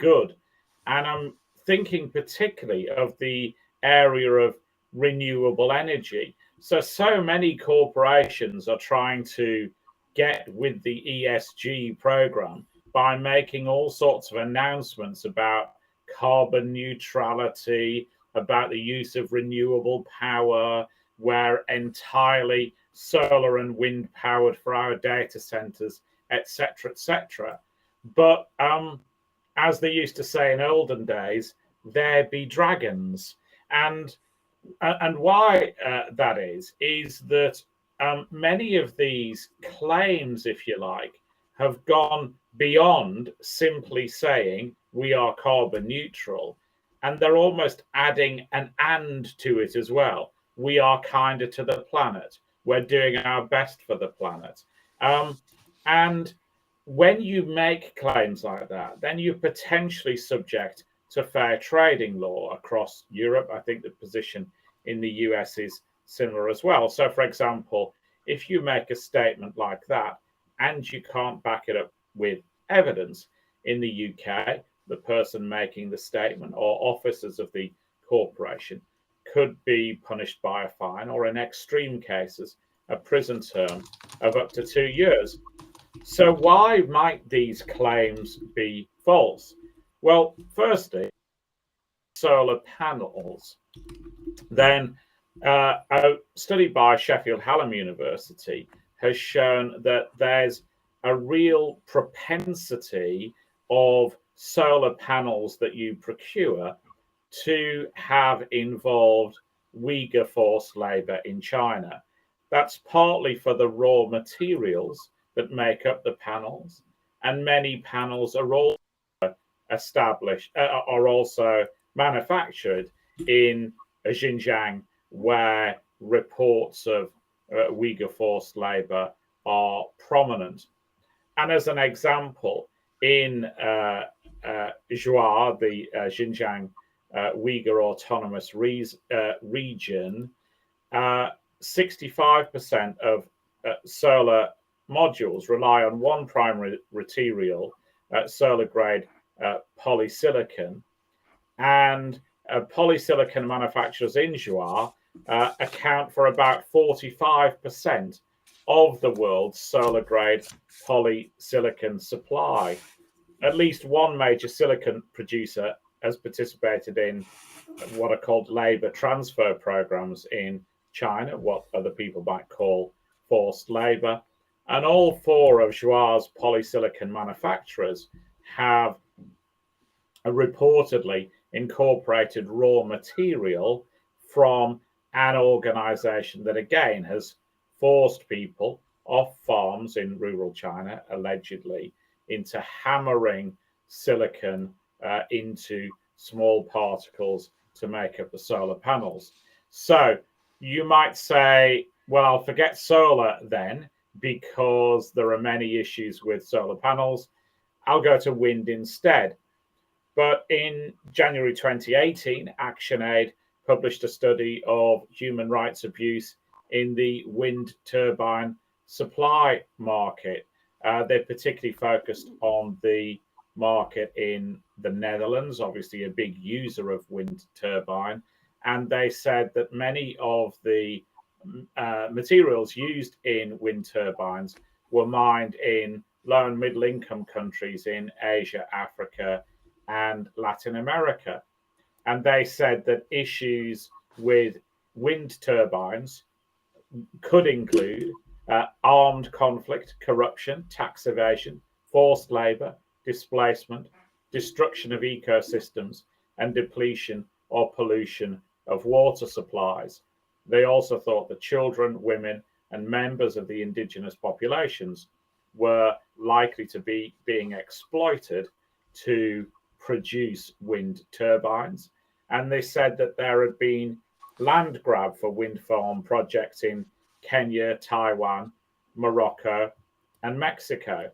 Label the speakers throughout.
Speaker 1: good. And I'm thinking particularly of the area of renewable energy. So many corporations are trying to get with the ESG program by making all sorts of announcements about carbon neutrality, about the use of renewable power, we're entirely solar and wind powered for our data centers, etc., etc. But as they used to say in olden days, there be dragons. And why that is that many of these claims, if you like, have gone beyond simply saying we are carbon neutral, and they're almost adding an and to it as well. We are kinder to the planet. We're doing our best for the planet. And when you make claims like that, then you're potentially subject to fair trading law across Europe. I think the position in the US is similar as well. So, for example, if you make a statement like that and you can't back it up with evidence, in the UK, the person making the statement or officers of the corporation could be punished by a fine, or in extreme cases, a prison term of up to 2 years. So why might these claims be false? Well, firstly, solar panels. Then a study by Sheffield Hallam University has shown that there's a real propensity of solar panels that you procure to have involved Uyghur forced labor in China. That's partly for the raw materials that make up the panels, and many panels are also are also manufactured in Xinjiang, where reports of Uyghur forced labor are prominent. And as an example, in Zhuar, the Xinjiang Uyghur Autonomous Region, 65% of solar modules rely on one primary material, solar grade polysilicon, and polysilicon manufacturers in Zhuar account for about 45% of the world's solar grade polysilicon supply. At least one major silicon producer has participated in what are called labor transfer programs in China, what other people might call forced labor. And all four of Zhuar's polysilicon manufacturers have reportedly incorporated raw material from an organization that, again, has forced people off farms in rural China, allegedly, into hammering silicon into small particles to make up the solar panels. So you might say, well, I'll forget solar then, because there are many issues with solar panels. I'll go to wind instead. But in January 2018, ActionAid published a study of human rights abuse in the wind turbine supply market. They particularly focused on the market in the Netherlands, obviously a big user of wind turbine. And they said that many of the materials used in wind turbines were mined in low and middle income countries in Asia, Africa, and Latin America. And they said that issues with wind turbines could include armed conflict, corruption, tax evasion, forced labor, displacement, destruction of ecosystems, and depletion or pollution of water supplies. They also thought that children, women, and members of the indigenous populations were likely to be being exploited to produce wind turbines. And they said that there had been land grab for wind farm projects in Kenya, Taiwan, Morocco, and Mexico.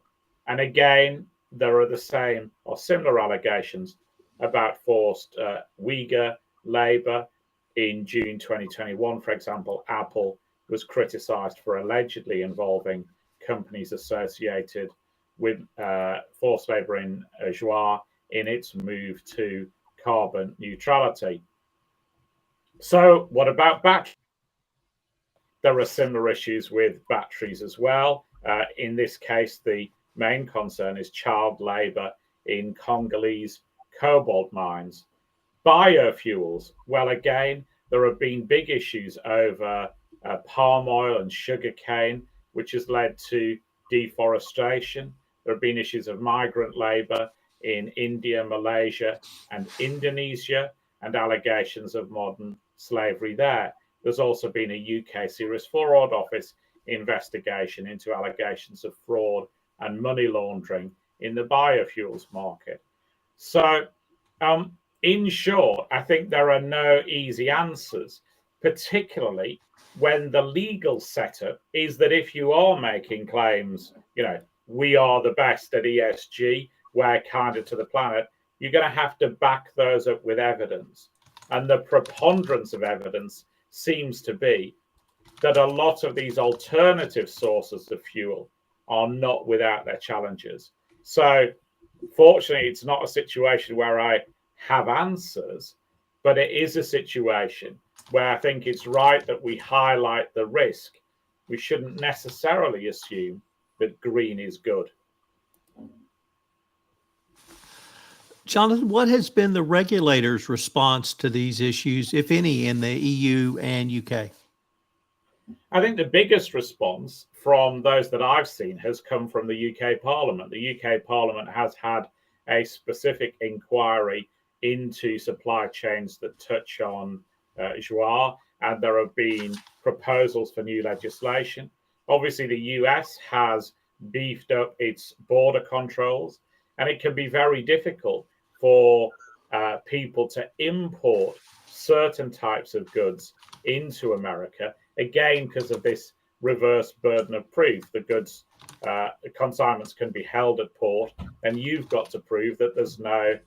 Speaker 1: And again, there are the same or similar allegations about forced Uyghur labor. In June 2021, for example, Apple was criticized for allegedly involving companies associated with forced labor in Zhuar in its move to carbon neutrality. So what about batteries? There are similar issues with batteries as well. In this case, the main concern is child labour in Congolese cobalt mines. Biofuels, well, again, there have been big issues over palm oil and sugar cane, which has led to deforestation. There have been issues of migrant labour in India, Malaysia, and Indonesia, and allegations of modern slavery there. There's also been a UK Serious Fraud Office investigation into allegations of fraud and money laundering in the biofuels market. So, in short, I think there are no easy answers, particularly when the legal setup is that if you are making claims, we are the best at ESG, we're kinder to the planet, you're going to have to back those up with evidence. And the preponderance of evidence seems to be that a lot of these alternative sources of fuel are not without their challenges. So, fortunately, it's not a situation where I have answers, but it is a situation where I think it's right that we highlight the risk. We shouldn't necessarily assume that green is good.
Speaker 2: Jonathan, what has been the regulator's response to these issues, if any, in the EU and UK?
Speaker 1: I think the biggest response from those that I've seen has come from the UK Parliament. The UK Parliament has had a specific inquiry into supply chains that touch on joie, and there have been proposals for new legislation. Obviously, the US has beefed up its border controls, and it can be very difficult for people to import certain types of goods into America, again, because of this reverse burden of proof. The goods, consignments can be held at port, and you've got to prove that there's no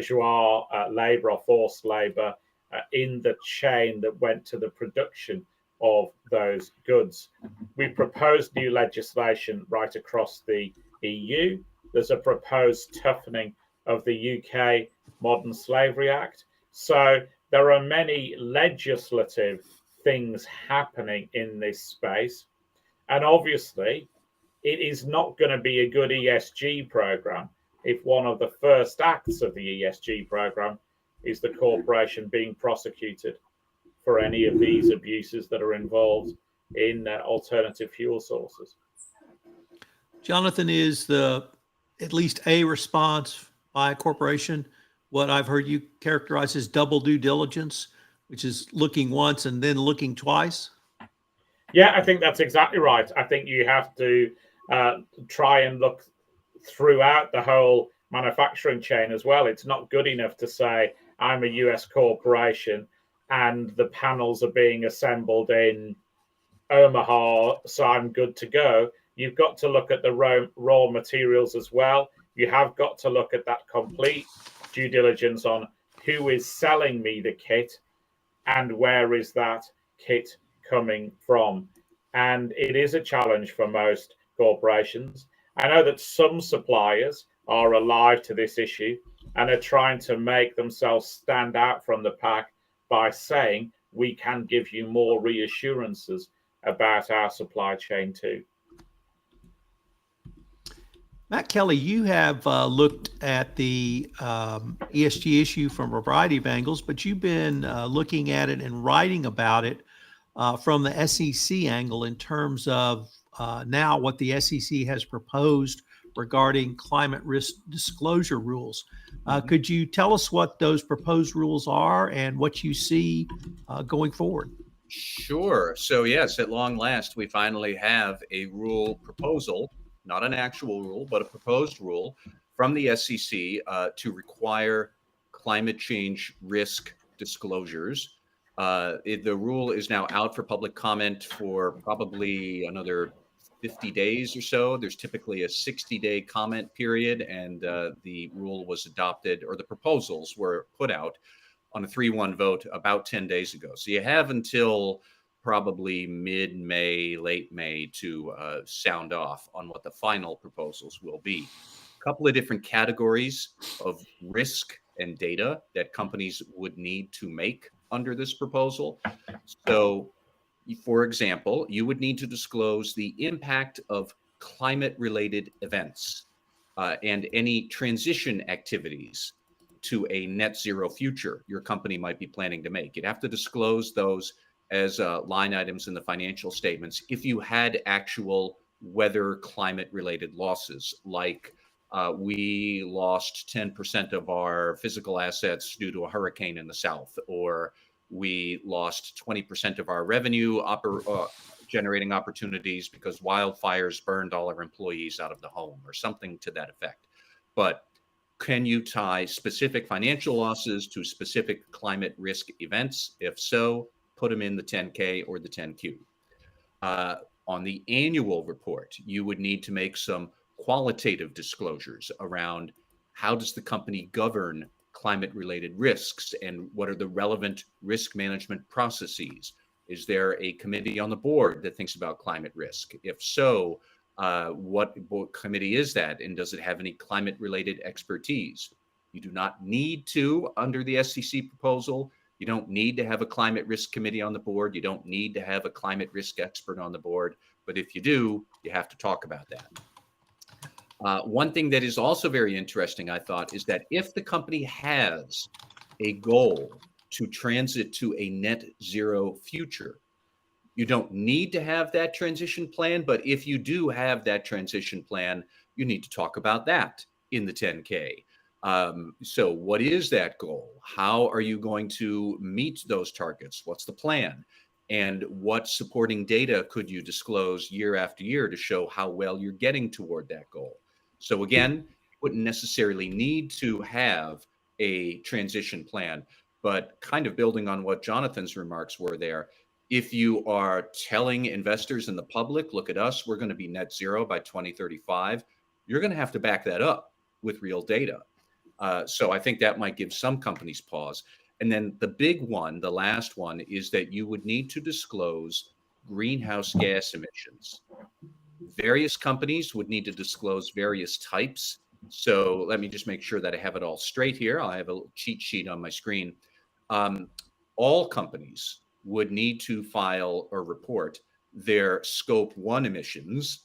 Speaker 1: joie labour or forced labour in the chain that went to the production of those goods. We proposed new legislation right across the EU. There's a proposed toughening of the UK Modern Slavery Act. So there are many legislative things happening in this space. And obviously, it is not going to be a good ESG program if one of the first acts of the ESG program is the corporation being prosecuted for any of these abuses that are involved in alternative fuel sources.
Speaker 2: Jonathan, is at least a response by a corporation what I've heard you characterize as double due diligence, which is looking once and then looking twice?
Speaker 1: Yeah, I think that's exactly right. I think you have to try and look throughout the whole manufacturing chain as well. It's not good enough to say, I'm a US corporation and the panels are being assembled in Omaha, so I'm good to go. You've got to look at the raw materials as well. You have got to look at that complete due diligence on who is selling me the kit and where is that kit coming from. And it is a challenge for most corporations. I know that some suppliers are alive to this issue and are trying to make themselves stand out from the pack by saying, we can give you more reassurances about our supply chain too.
Speaker 2: Matt Kelly, you have looked at the ESG issue from a variety of angles, but you've been looking at it and writing about it from the SEC angle in terms of now what the SEC has proposed regarding climate risk disclosure rules. Could you tell us what those proposed rules are and what you see going forward?
Speaker 3: Sure. So yes, at long last, we finally have a rule proposal, not an actual rule, but a proposed rule from the SEC to require climate change risk disclosures. The rule is now out for public comment for probably another 50 days or so. There's typically a 60-day comment period, and the rule was adopted, or the proposals were put out on a 3-1 vote about 10 days ago. So you have until probably mid-May, late May to sound off on what the final proposals will be. couple of different categories of risk and data that companies would need to make under this proposal. So, for example, you would need to disclose the impact of climate-related events and any transition activities to a net zero future your company might be planning to make. You'd have to disclose those as line items in the financial statements if you had actual weather climate-related losses, like we lost 10% of our physical assets due to a hurricane in the south, or we lost 20% of our revenue generating opportunities because wildfires burned all our employees out of the home, or something to that effect. But can you tie specific financial losses to specific climate risk events? If so, put them in the 10K or the 10Q. On the annual report, you would need to make some qualitative disclosures around how does the company govern climate-related risks and what are the relevant risk management processes? Is there a committee on the board that thinks about climate risk? If so, what committee is that? And does it have any climate-related expertise? You do not need to, under the SCC proposal, you don't need to have a climate risk committee on the board. You don't need to have a climate risk expert on the board. But if you do, you have to talk about that. One thing that is also very interesting, I thought, is that if the company has a goal to transit to a net zero future, you don't need to have that transition plan. But if you do have that transition plan, you need to talk about that in the 10K. So what is that goal? How are you going to meet those targets? What's the plan? And what supporting data could you disclose year after year to show how well you're getting toward that goal? So again, you wouldn't necessarily need to have a transition plan, but kind of building on what Jonathan's remarks were there, if you are telling investors and the public, look at us, we're going to be net zero by 2035, you're going to have to back that up with real data. So I think that might give some companies pause. And then the big one, the last one, is that you would need to disclose greenhouse gas emissions. Various companies would need to disclose various types. So let me just make sure that I have it all straight here. I have a little cheat sheet on my screen. All companies would need to file or report their Scope 1 emissions.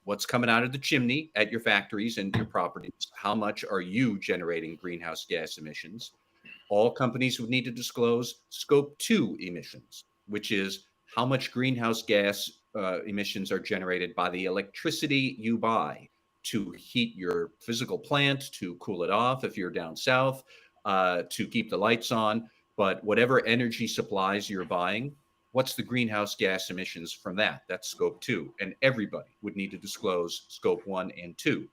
Speaker 3: What's coming out of the chimney at your factories and your properties? How much are you generating greenhouse gas emissions? All companies would need to disclose Scope 2 emissions, which is how much greenhouse gas emissions are generated by the electricity you buy to heat your physical plant, to cool it off if you're down south, to keep the lights on. But whatever energy supplies you're buying, what's the greenhouse gas emissions from that? That's Scope 2. And everybody would need to disclose Scope 1 and 2.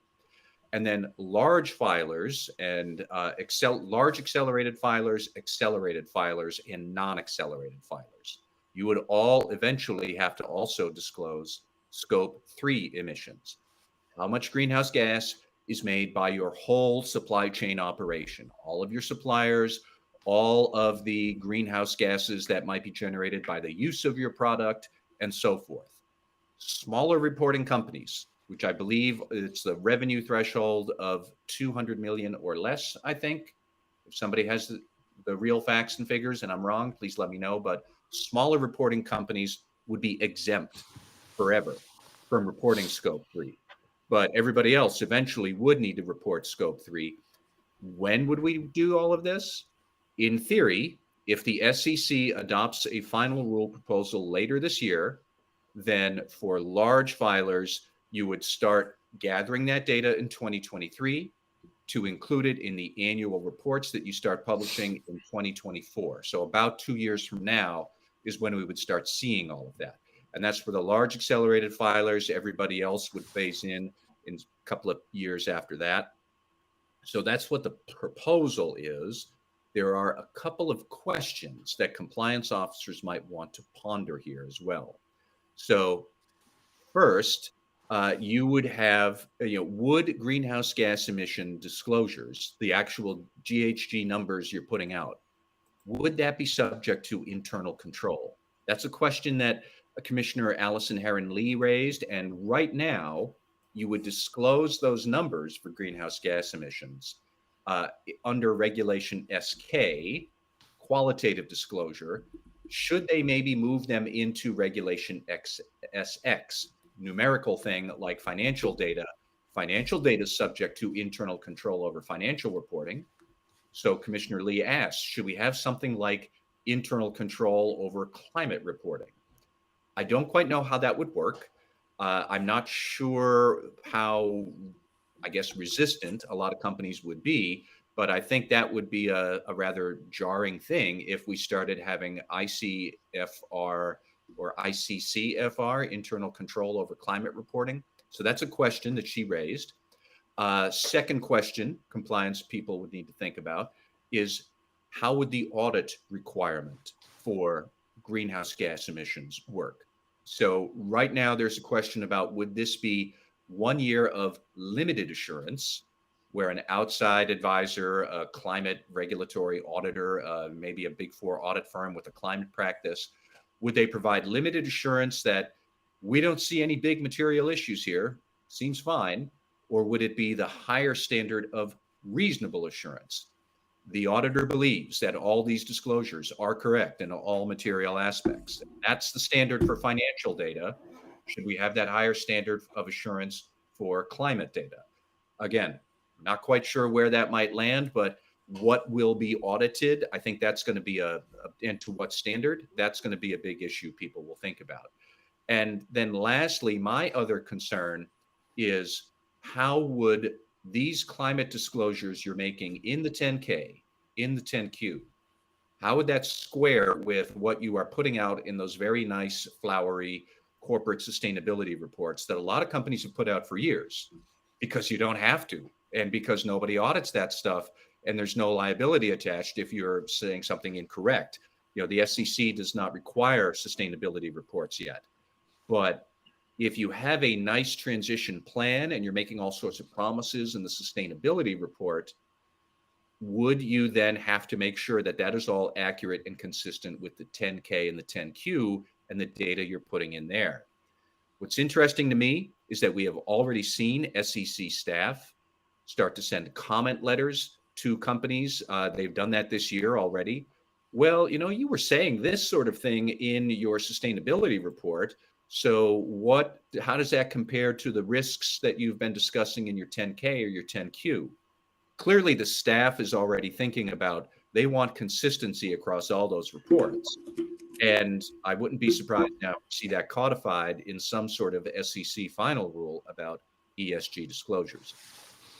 Speaker 3: And then large filers and large accelerated filers, and non-accelerated filers. You would all eventually have to also disclose Scope 3 emissions. How much greenhouse gas is made by your whole supply chain operation, all of your suppliers, all of the greenhouse gases that might be generated by the use of your product, and so forth. Smaller reporting companies, which I believe it's the revenue threshold of 200 million or less, I think. If somebody has the real facts and figures and I'm wrong, please let me know. But smaller reporting companies would be exempt forever from reporting Scope 3. But everybody else eventually would need to report Scope 3. When would we do all of this? In theory, if the SEC adopts a final rule proposal later this year, then for large filers, you would start gathering that data in 2023 to include it in the annual reports that you start publishing in 2024. So about 2 years from now is when we would start seeing all of that. And that's for the large accelerated filers. Everybody else would phase in a couple of years after that. So that's what the proposal is. There are a couple of questions that compliance officers might want to ponder here as well. So first, you would have, would greenhouse gas emission disclosures, the actual GHG numbers you're putting out, would that be subject to internal control? That's a question that Commissioner Allison Heron-Lee raised. And right now, you would disclose those numbers for greenhouse gas emissions under Regulation SK, qualitative disclosure. Should they maybe move them into Regulation SX, numerical thing like financial data? Financial data is subject to internal control over financial reporting. So Commissioner Lee asks, should we have something like internal control over climate reporting? I don't quite know how that would work. I'm not sure how, I guess, resistant a lot of companies would be, but I think that would be a rather jarring thing if we started having ICFR or ICCFR, internal control over climate reporting. So that's a question that she raised. Second question, compliance people would need to think about is how would the audit requirement for greenhouse gas emissions work? So right now there's a question about, would this be 1 year of limited assurance where an outside advisor, a climate regulatory auditor, maybe a Big Four audit firm with a climate practice, would they provide limited assurance that we don't see any big material issues here, seems fine, or would it be the higher standard of reasonable assurance? The auditor believes that all these disclosures are correct in all material aspects. That's the standard for financial data. Should we have that higher standard of assurance for climate data? Again, not quite sure where that might land, but what will be audited? I think that's going to be and to what standard? That's going to be a big issue people will think about. And then lastly, my other concern is how would these climate disclosures you're making in the 10K, in the 10Q, how would that square with what you are putting out in those very nice, flowery corporate sustainability reports that a lot of companies have put out for years because you don't have to, and because nobody audits that stuff and there's no liability attached if you're saying something incorrect. You know, the SEC does not require sustainability reports yet. But if you have a nice transition plan and you're making all sorts of promises in the sustainability report, would you then have to make sure that that is all accurate and consistent with the 10K and the 10Q and the data you're putting in there? What's interesting to me is that we have already seen SEC staff start to send comment letters to companies. They've done that this year already. Well, you know, you were saying this sort of thing in your sustainability report. So how does that compare to the risks that you've been discussing in your 10K or your 10Q? Clearly, the staff is already thinking about, they want consistency across all those reports. And I wouldn't be surprised now to see that codified in some sort of SEC final rule about ESG disclosures.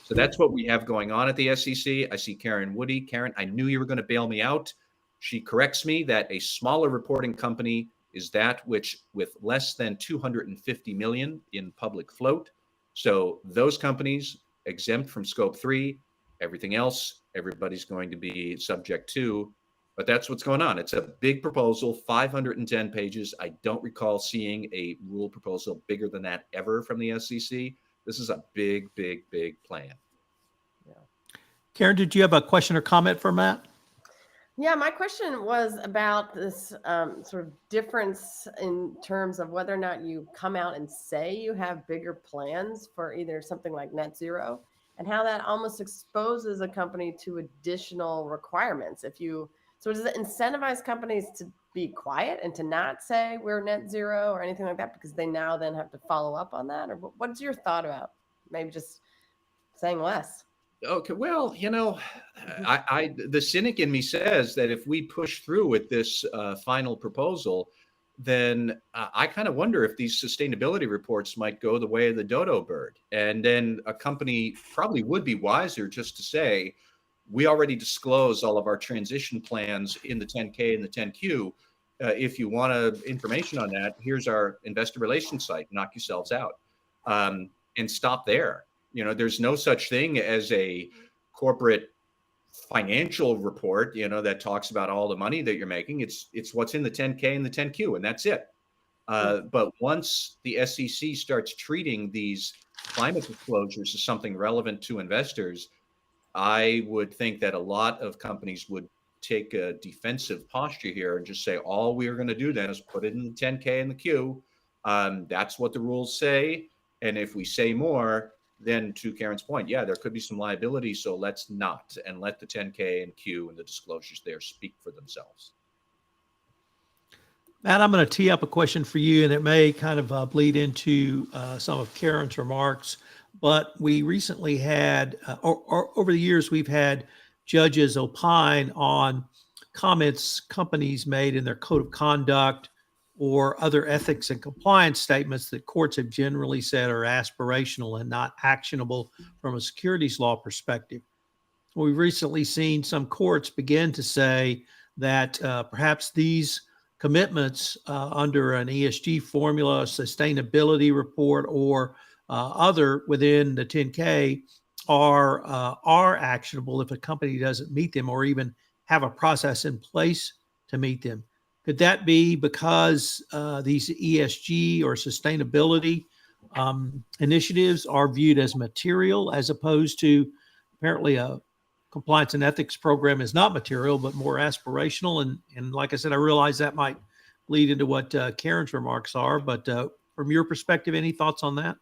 Speaker 3: So that's what we have going on at the SEC. I see Karen Woody. Karen, I knew you were going to bail me out. She corrects me that a smaller reporting company is that which with less than 250 million in public float. So those companies exempt from scope 3, everything else, everybody's going to be subject to, but that's what's going on. It's a big proposal, 510 pages. I don't recall seeing a rule proposal bigger than that ever from the SEC. This is a big, big, big plan.
Speaker 2: Yeah. Karen, did you have a question or comment for Matt?
Speaker 4: Yeah, my question was about this sort of difference in terms of whether or not you come out and say you have bigger plans for either something like net zero, and how that almost exposes a company to additional requirements. So does it incentivize companies to be quiet and to not say we're net zero or anything like that, because they now then have to follow up on that? Or what's your thought about maybe just saying less?
Speaker 3: Okay, well, you know, the cynic in me says that if we push through with this final proposal, then I kind of wonder if these sustainability reports might go the way of the dodo bird. And then a company probably would be wiser just to say, we already disclose all of our transition plans in the 10K and the 10Q. If you want information on that, here's our investor relations site, knock yourselves out, and stop there. You know, there's no such thing as a corporate financial report, you know, that talks about all the money that you're making. It's what's in the 10K and the 10Q, and that's it. But once the SEC starts treating these climate disclosures as something relevant to investors, I would think that a lot of companies would take a defensive posture here and just say, all we are going to do then is put it in the 10K and the Q. That's what the rules say. And if we say more, then to Karen's point, yeah, there could be some liability. So let's not, and let the 10K and Q and the disclosures there speak for themselves.
Speaker 2: Matt, I'm going to tee up a question for you, and it may kind of bleed into some of Karen's remarks. But we recently had, or over the years, we've had judges opine on comments companies made in their code of conduct or other ethics and compliance statements that courts have generally said are aspirational and not actionable from a securities law perspective. We've recently seen some courts begin to say that perhaps these commitments under an ESG formula, sustainability report, or other within the 10K are actionable if a company doesn't meet them or even have a process in place to meet them. Could that be because these ESG or sustainability initiatives are viewed as material, as opposed to apparently a compliance and ethics program is not material, but more aspirational? And like I said, I realize that might lead into what Karen's remarks are, but from your perspective, any thoughts on that?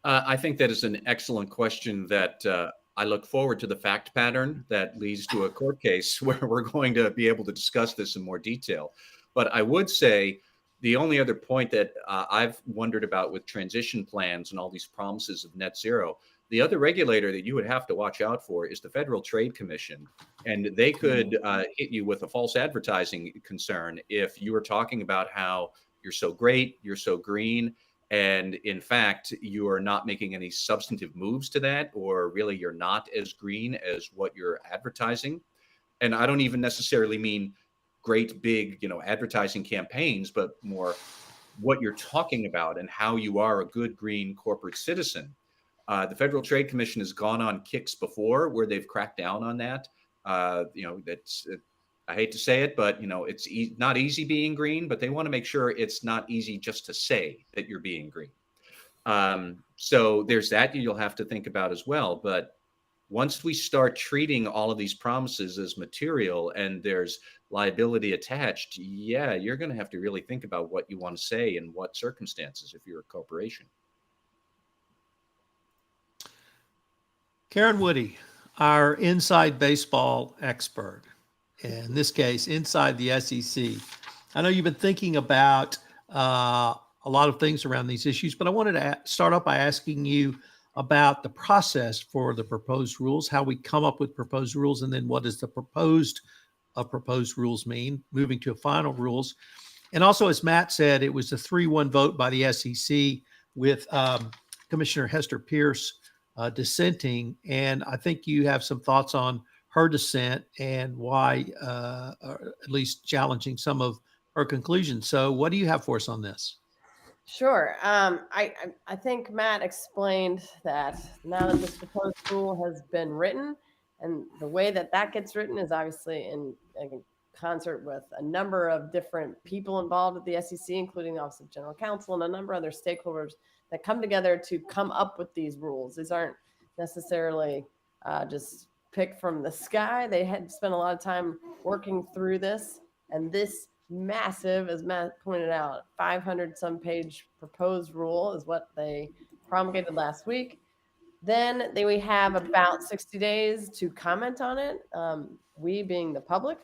Speaker 3: I think that is an excellent question that I look forward to the fact pattern that leads to a court case where we're going to be able to discuss this in more detail. But I would say the only other point that I've wondered about with transition plans and all these promises of net zero, the other regulator that you would have to watch out for is the Federal Trade Commission. And they could hit you with a false advertising concern if you were talking about how you're so great, you're so green, and in fact, you are not making any substantive moves to that, or really you're not as green as what you're advertising. And I don't even necessarily mean great big, advertising campaigns, but more what you're talking about and how you are a good green corporate citizen. The Federal Trade Commission has gone on kicks before where they've cracked down on that. I hate to say it, but it's not easy being green, but they want to make sure it's not easy just to say that you're being green. So there's that you'll have to think about as well. But once we start treating all of these promises as material and there's liability attached, yeah, you're going to have to really think about what you want to say in what circumstances if you're a corporation.
Speaker 2: Karen Woody, our inside baseball expert, in this case, inside the SEC. I know you've been thinking about a lot of things around these issues, but I wanted to start off by asking you about the process for the proposed rules, how we come up with proposed rules, and then what does the proposed rules mean, moving to final rules. And also, as Matt said, it was a 3-1 vote by the SEC with Commissioner Hester Pierce dissenting. And I think you have some thoughts on her dissent and why, or at least challenging some of her conclusions. So what do you have for us on this?
Speaker 4: Sure. I think Matt explained that now that this proposed rule has been written, and the way that gets written is obviously in concert with a number of different people involved at the SEC, including the Office of General Counsel and a number of other stakeholders that come together to come up with these rules. These aren't necessarily just picked from the sky. They had spent a lot of time working through this, and this massive, as Matt pointed out, 500 some page proposed rule is what they promulgated last week. Then we have about 60 days to comment on it, we being the public.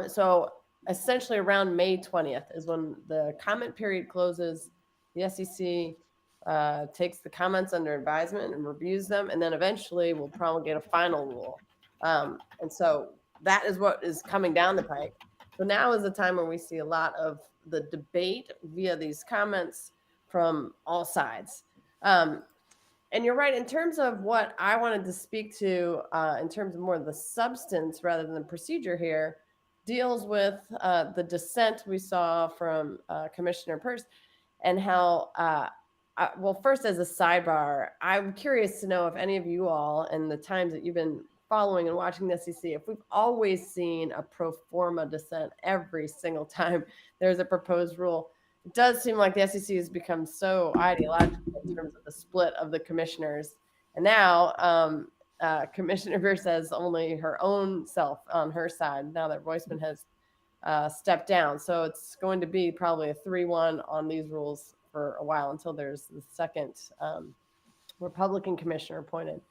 Speaker 4: So essentially around May 20th is when the comment period closes. The SEC takes the comments under advisement and reviews them, and then eventually will promulgate a final rule. And so that is what is coming down the pike. So now is the time when we see a lot of the debate via these comments from all sides. And you're right, in terms of what I wanted to speak to, in terms of more of the substance rather than the procedure here, deals with the dissent we saw from Commissioner Pierce, and how, well, first as a sidebar, I'm curious to know if any of you all, in the times that you've been following and watching the SEC, if we've always seen a pro forma dissent every single time there's a proposed rule. It does seem like the SEC has become so ideological in terms of the split of the commissioners. And now Commissioner Pierce has only her own self on her side now that Roisman has stepped down. So it's going to be probably a 3-1 on these rules for a while until there's the second Republican commissioner appointed.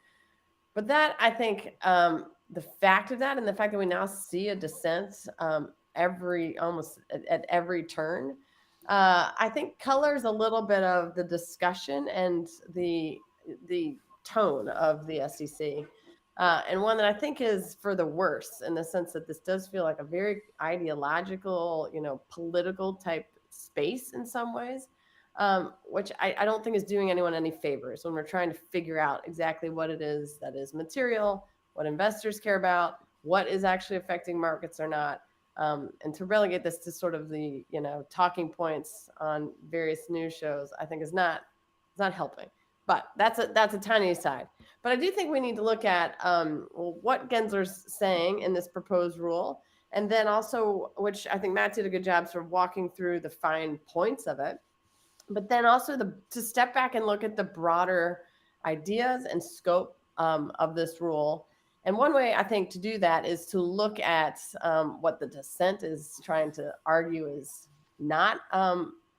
Speaker 4: But that, I think, the fact of that and the fact that we now see a dissent almost at every turn, I think colors a little bit of the discussion and the tone of the SEC. And one that I think is for the worse, in the sense that this does feel like a very ideological, political type space in some ways, which I don't think is doing anyone any favors when we're trying to figure out exactly what it is that is material, what investors care about, what is actually affecting markets or not. And to relegate this to sort of the, talking points on various news shows, I think is not helping. But that's a tiny aside. But I do think we need to look at what Gensler's saying in this proposed rule, and then also, which I think Matt did a good job sort of walking through the fine points of it, but then also to step back and look at the broader ideas and scope of this rule. And one way I think to do that is to look at what the dissent is trying to argue is not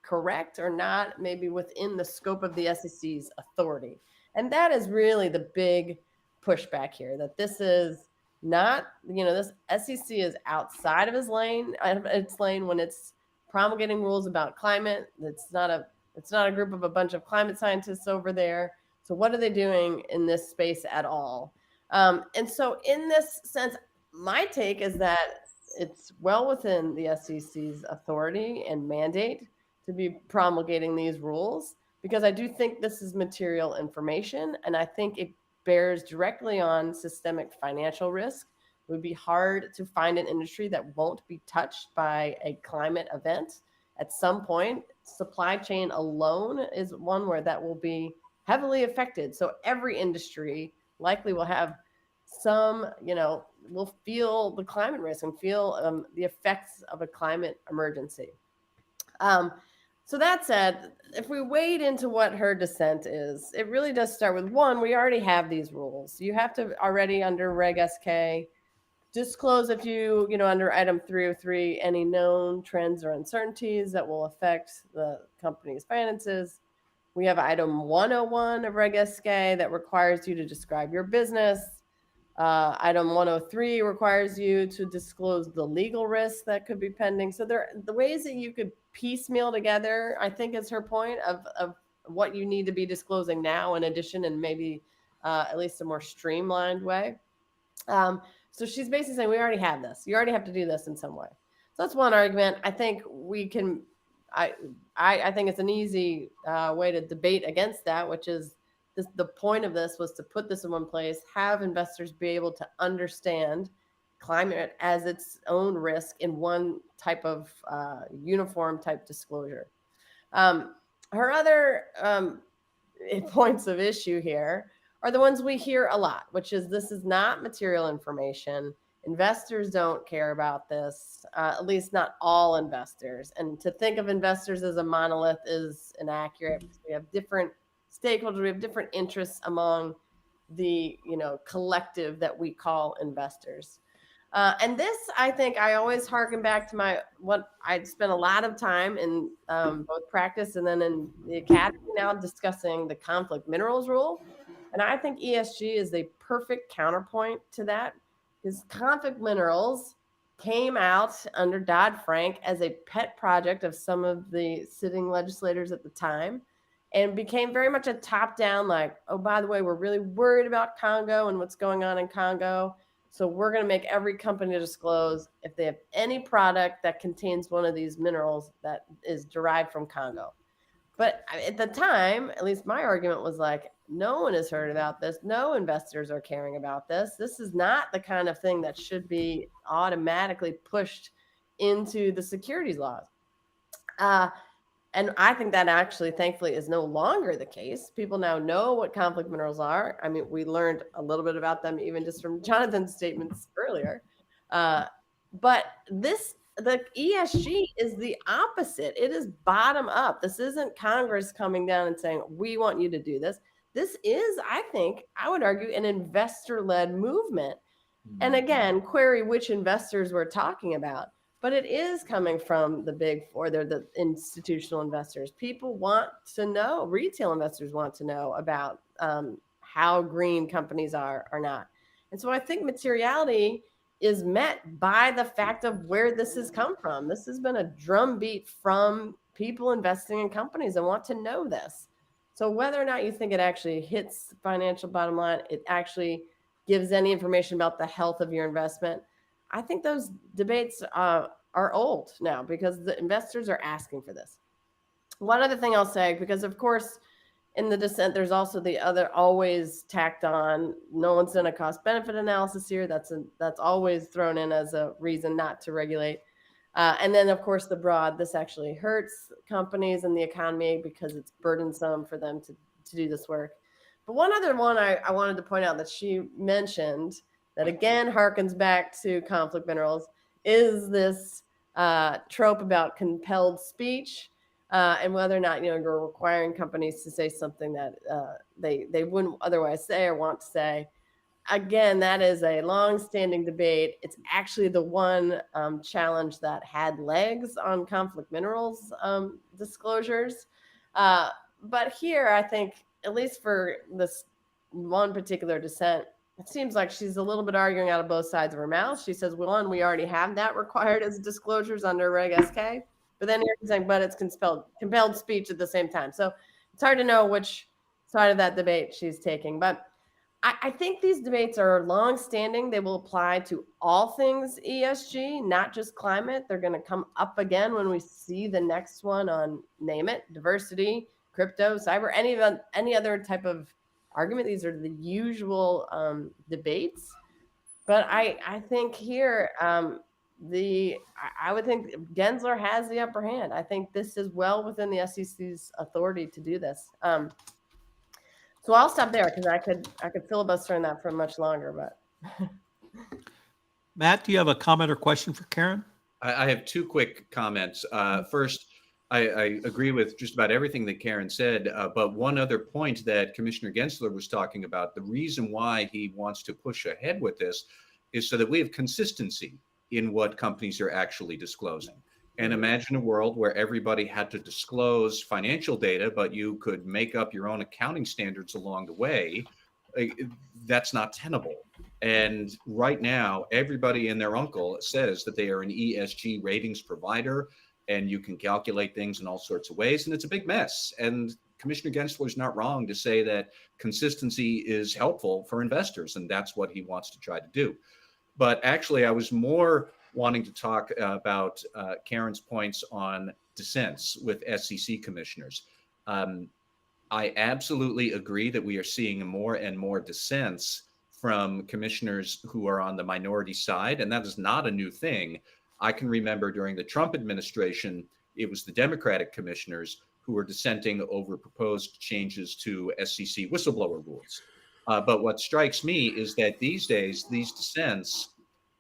Speaker 4: correct or not maybe within the scope of the SEC's authority. And that is really the big pushback here, that this is not, this SEC is outside of its lane when it's promulgating rules about climate. It's not a group of a bunch of climate scientists over there. So what are they doing in this space at all? And so in this sense, my take is that it's well within the SEC's authority and mandate to be promulgating these rules, because I do think this is material information, and I think it bears directly on systemic financial risk. It would be hard to find an industry that won't be touched by a climate event at some point. Supply chain alone is one where that will be heavily affected. So every industry likely will have some, will feel the climate risk and feel the effects of a climate emergency. So that said, if we wade into what her dissent is, it really does start with, one, we already have these rules. You have to already under Reg SK disclose if you, under item 303, any known trends or uncertainties that will affect the company's finances. We have item 101 of Reg SK that requires you to describe your business. Item 103 requires you to disclose the legal risks that could be pending. So the ways that you could piecemeal together, I think, is her point of what you need to be disclosing now in addition, and maybe at least a more streamlined way. So she's basically saying we already have this. You already have to do this in some way. So that's one argument. I think we can. I think it's an easy way to debate against that, which is the point of this was to put this in one place, have investors be able to understand climate as its own risk in one type of uniform type disclosure. Her other points of issue here are the ones we hear a lot, which is this is not material information. Investors don't care about this, at least not all investors. And to think of investors as a monolith is inaccurate, because we have different stakeholders, we have different interests among the collective that we call investors. And this, I think, I always harken back to what I'd spent a lot of time in both practice and then in the academy now discussing the conflict minerals rule. And I think ESG is a perfect counterpoint to that, because conflict minerals came out under Dodd-Frank as a pet project of some of the sitting legislators at the time, and became very much a top-down, like, oh, by the way, we're really worried about Congo and what's going on in Congo. So we're going to make every company disclose if they have any product that contains one of these minerals that is derived from Congo. But at the time, at least my argument was like, no one has heard about this. No investors are caring about this. This is not the kind of thing that should be automatically pushed into the securities laws. And I think that actually, thankfully, is no longer the case. People now know what conflict minerals are. I mean, we learned a little bit about them even just from Jonathan's statements earlier. But the ESG is the opposite. It is bottom up. This isn't Congress coming down and saying, we want you to do this. This is, I think, I would argue, an investor-led movement. And again, query which investors we're talking about. but it is coming from the big four. They're the institutional investors. People want to know, retail investors want to know about how green companies are or not. And so I think materiality is met by the fact of where this has come from. This has been a drumbeat from people investing in companies and want to know this. So whether or not you think it actually hits financial bottom line, it actually gives any information about the health of your investment, I think those debates are old now because the investors are asking for this. One other thing I'll say, because of course, in the dissent, there's also the other always tacked on, no one's done a cost benefit analysis here. That's always thrown in as a reason not to regulate. And then, of course, the broad, this actually hurts companies and the economy because it's burdensome for them to do this work. But one other one I wanted to point out that she mentioned that, again, harkens back to conflict minerals is this trope about compelled speech. And whether or not, you're requiring companies to say something that they wouldn't otherwise say or want to say. Again, that is a long-standing debate. It's actually the one challenge that had legs on conflict minerals disclosures. But here, I think, at least for this one particular dissent, it seems like she's a little bit arguing out of both sides of her mouth. She says, one, we already have that required as disclosures under Reg SK. But then you're saying, but it's compelled speech at the same time. So it's hard to know which side of that debate she's taking. But I think these debates are long-standing. They will apply to all things ESG, not just climate. They're going to come up again when we see the next one on, name it, diversity, crypto, cyber, any other type of argument. These are the usual debates. But I think here, I would think Gensler has the upper hand. I think this is well within the SEC's authority to do this. So I'll stop there because I could filibuster on that for much longer. But
Speaker 2: Matt, do you have a comment or question for Karen?
Speaker 3: I have two quick comments. First, I agree with just about everything that Karen said, but one other point that Commissioner Gensler was talking about, the reason why he wants to push ahead with this is so that we have consistency in what companies are actually disclosing. And imagine a world where everybody had to disclose financial data, but you could make up your own accounting standards along the way. That's not tenable. And right now, everybody and their uncle says that they are an ESG ratings provider, and you can calculate things in all sorts of ways, and it's a big mess. And Commissioner Gensler is not wrong to say that consistency is helpful for investors, and that's what he wants to try to do. But actually, I was more wanting to talk about Karen's points on dissents with SCC commissioners. I absolutely agree that we are seeing more and more dissents from commissioners who are on the minority side, and that is not a new thing. I can remember during the Trump administration, it was the Democratic commissioners who were dissenting over proposed changes to SCC whistleblower rules. But what strikes me is that these days, these dissents,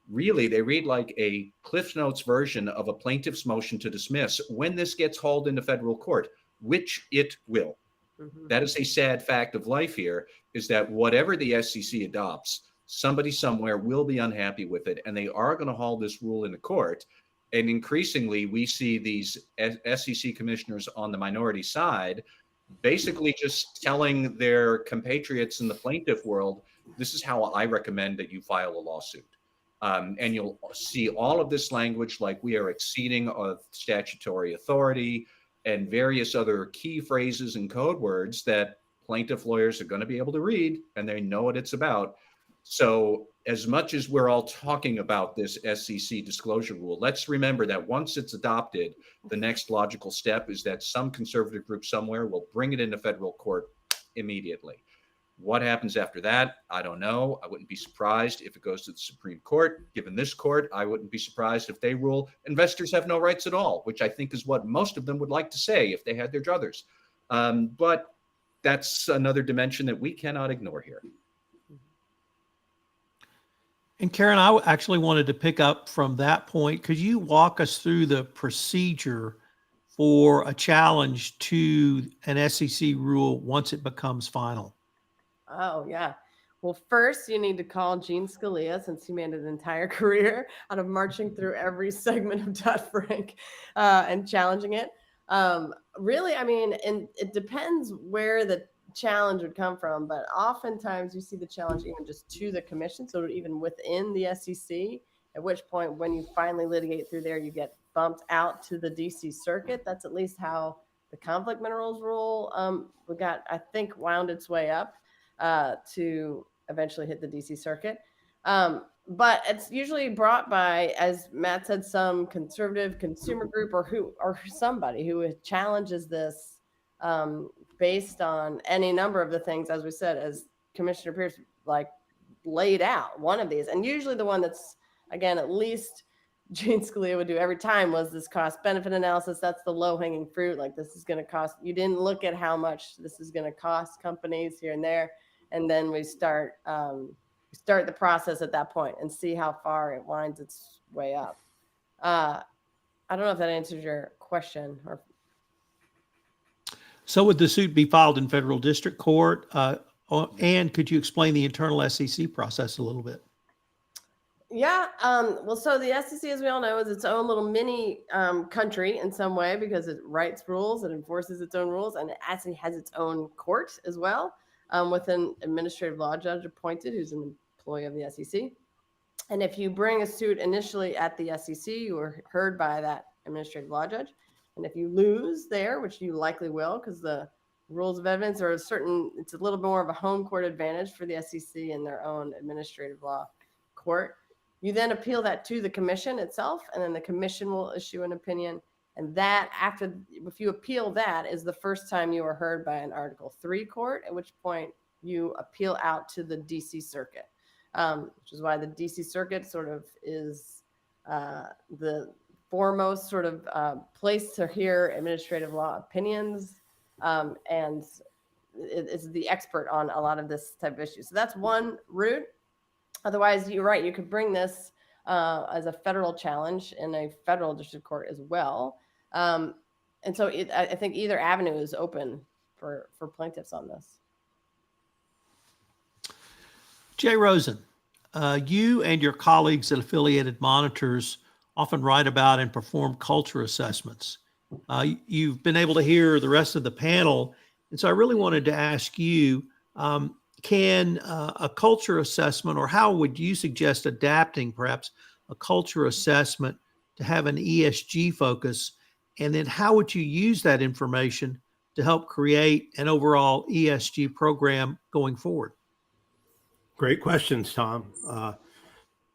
Speaker 3: really, they read like a Cliff Notes version of a plaintiff's motion to dismiss when this gets hauled into federal court, which it will. Mm-hmm. That is a sad fact of life here, is that whatever the SCC adopts, somebody somewhere will be unhappy with it, and they are going to haul this rule into court. And increasingly, we see these SCC commissioners on the minority side basically just telling their compatriots in the plaintiff world, this is how I recommend that you file a lawsuit. And you'll see all of this language like we are exceeding of statutory authority and various other key phrases and code words that plaintiff lawyers are going to be able to read, and they know what it's about. So as much as we're all talking about this SCC disclosure rule, let's remember that once it's adopted, the next logical step is that some conservative group somewhere will bring it into federal court immediately. What happens after that? I don't know. I wouldn't be surprised if it goes to the Supreme Court. Given this court, I wouldn't be surprised if they rule investors have no rights at all, which I think is what most of them would like to say if they had their druthers. But that's another dimension that we cannot ignore here.
Speaker 2: And Karen, I actually wanted to pick up from that point. Could you walk us through the procedure for a challenge to an SEC rule once it becomes final?
Speaker 4: Oh, yeah. Well, first, you need to call Gene Scalia, since he made an entire career out of marching through every segment of Dodd-Frank and challenging it. Really, I mean, and it depends where the challenge would come from, but oftentimes you see the challenge even just to the commission, so even within the SEC, at which point when you finally litigate through there, you get bumped out to the DC Circuit. That's at least how the conflict minerals rule I think, wound its way up to eventually hit the DC Circuit. But it's usually brought by, as Matt said, some conservative consumer group or somebody who challenges this based on any number of the things, as we said, as Commissioner Pierce laid out. One of these, and usually the one that's, again, at least Gene Scalia would do every time, was this cost benefit analysis. That's the low hanging fruit. Like, this is going to cost. You didn't look at how much this is going to cost companies here and there. And then we start the process at that point and see how far it winds its way up. I don't know if that answers your question.
Speaker 2: So would the suit be filed in federal district court? And could you explain the internal SEC process a little bit?
Speaker 4: Yeah. Well, so the SEC, as we all know, is its own little mini country in some way, because it writes rules, it enforces its own rules, and it actually has its own court as well. With an administrative law judge appointed who's an employee of the SEC. And if you bring a suit initially at the SEC, you are heard by that administrative law judge. And if you lose there, which you likely will, because the rules of evidence are it's a little more of a home court advantage for the SEC in their own administrative law court. You then appeal that to the commission itself, and then the commission will issue an opinion. And that, if you appeal, that is the first time you are heard by an Article 3 court, at which point you appeal out to the DC Circuit, which is why the DC Circuit sort of is the foremost sort of place to hear administrative law opinions, and is the expert on a lot of this type of issue. So that's one route. Otherwise, you're right, you could bring this as a federal challenge in a federal district court as well. And so I think either avenue is open for plaintiffs on this.
Speaker 2: Jay Rosen, you and your colleagues at Affiliated Monitors often write about and perform culture assessments. You've been able to hear the rest of the panel, and so I really wanted to ask you, can a culture assessment, or how would you suggest adapting perhaps a culture assessment to have an ESG focus? And then how would you use that information to help create an overall ESG program going forward?
Speaker 5: Great questions, Tom.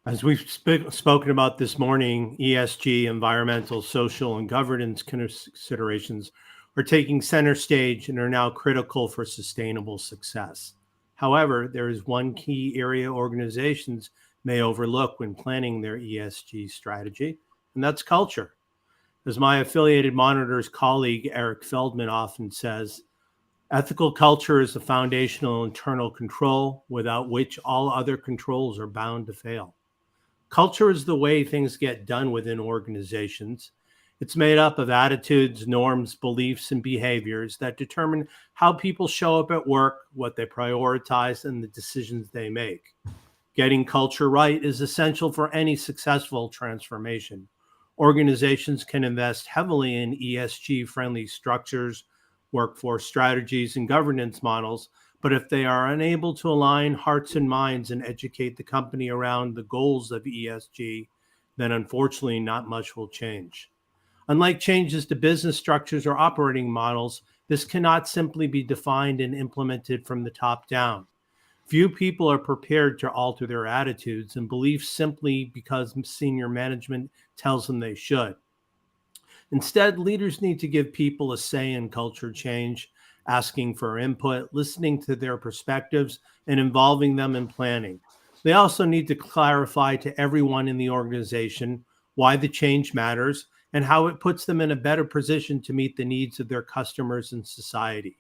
Speaker 5: As we've spoken about this morning, ESG, environmental, social, and governance considerations are taking center stage and are now critical for sustainable success. However, there is one key area organizations may overlook when planning their ESG strategy, and that's culture. As my Affiliated Monitors colleague, Eric Feldman, often says, ethical culture is the foundational internal control without which all other controls are bound to fail. Culture is the way things get done within organizations. It's made up of attitudes, norms, beliefs, and behaviors that determine how people show up at work, what they prioritize, and the decisions they make. Getting culture right is essential for any successful transformation. Organizations can invest heavily in ESG-friendly structures, workforce strategies, and governance models, but if they are unable to align hearts and minds and educate the company around the goals of ESG, then unfortunately not much will change. Unlike changes to business structures or operating models, this cannot simply be defined and implemented from the top down. Few people are prepared to alter their attitudes and beliefs simply because senior management tells them they should. Instead, leaders need to give people a say in culture change, asking for input, listening to their perspectives, and involving them in planning. They also need to clarify to everyone in the organization why the change matters and how it puts them in a better position to meet the needs of their customers and society.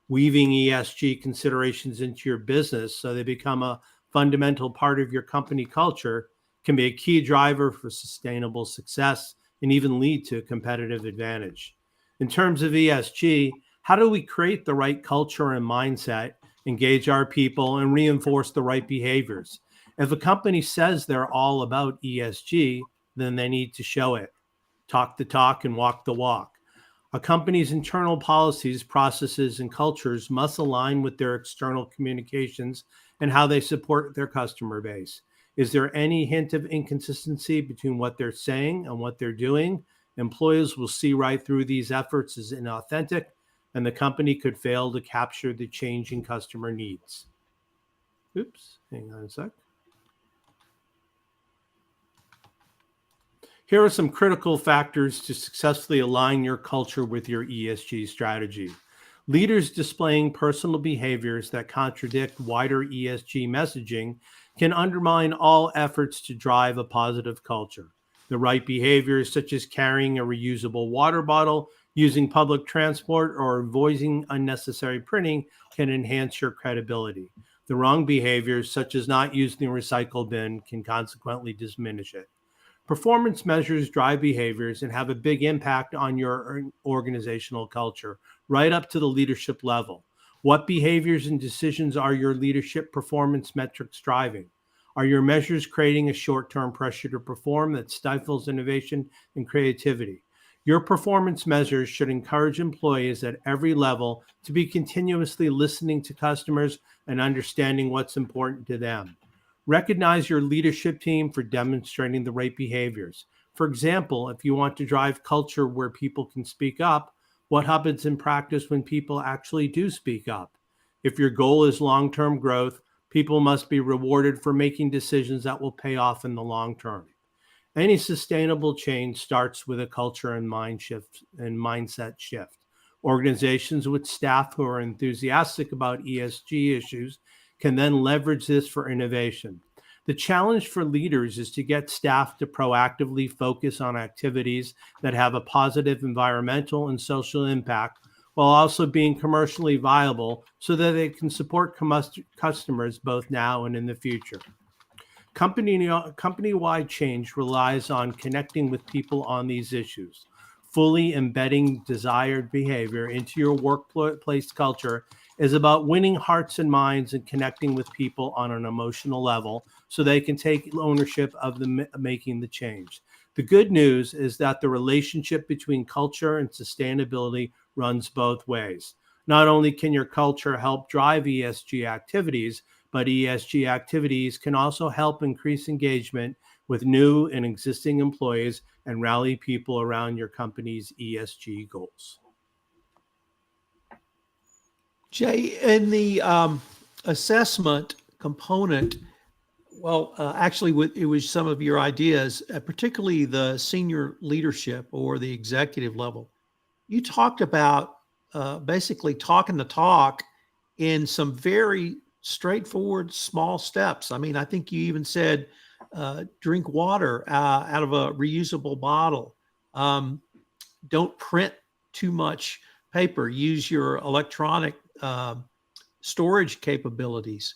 Speaker 5: Weaving ESG considerations into your business so they become a fundamental part of your company culture can be a key driver for sustainable success and even lead to a competitive advantage. In terms of ESG, how do we create the right culture and mindset engage our people, and reinforce the right behaviors. If a company says they're all about ESG, then they need to show it. Talk the talk and walk the walk. A company's internal policies, processes, and cultures must align with their external communications and how they support their customer base. Is there any hint of inconsistency between what they're saying and what they're doing? Employees will see right through these efforts as inauthentic, and the company could fail to capture the changing customer needs. Oops, hang on a sec. Here are some critical factors to successfully align your culture with your ESG strategy. Leaders displaying personal behaviors that contradict wider ESG messaging can undermine all efforts to drive a positive culture. The right behaviors, such as carrying a reusable water bottle, using public transport, or avoiding unnecessary printing, can enhance your credibility. The wrong behaviors, such as not using the recycle bin, can consequently diminish it. Performance measures drive behaviors and have a big impact on your organizational culture, right up to the leadership level. What behaviors and decisions are your leadership performance metrics driving? Are your measures creating a short-term pressure to perform that stifles innovation and creativity? Your performance measures should encourage employees at every level to be continuously listening to customers and understanding what's important to them. Recognize your leadership team for demonstrating the right behaviors. For example, if you want to drive culture where people can speak up, what happens in practice when people actually do speak up? If your goal is long-term growth, people must be rewarded for making decisions that will pay off in the long term. Any sustainable change starts with a culture and mindset shift. Organizations with staff who are enthusiastic about ESG issues can then leverage this for innovation. The challenge for leaders is to get staff to proactively focus on activities that have a positive environmental and social impact, while also being commercially viable so that they can support customers both now and in the future. Company-wide change relies on connecting with people on these issues. Fully embedding desired behavior into your workplace culture is about winning hearts and minds and connecting with people on an emotional level so they can take ownership of making the change. The good news is that the relationship between culture and sustainability runs both ways. Not only can your culture help drive ESG activities, but ESG activities can also help increase engagement with new and existing employees and rally people around your company's ESG goals.
Speaker 2: Jay, in the assessment component, well, actually, it was some of your ideas, particularly the senior leadership or the executive level. You talked about basically talking the talk in some very straightforward small steps. I mean, I think you even said drink water out of a reusable bottle. Don't print too much paper. Use your electronic storage capabilities.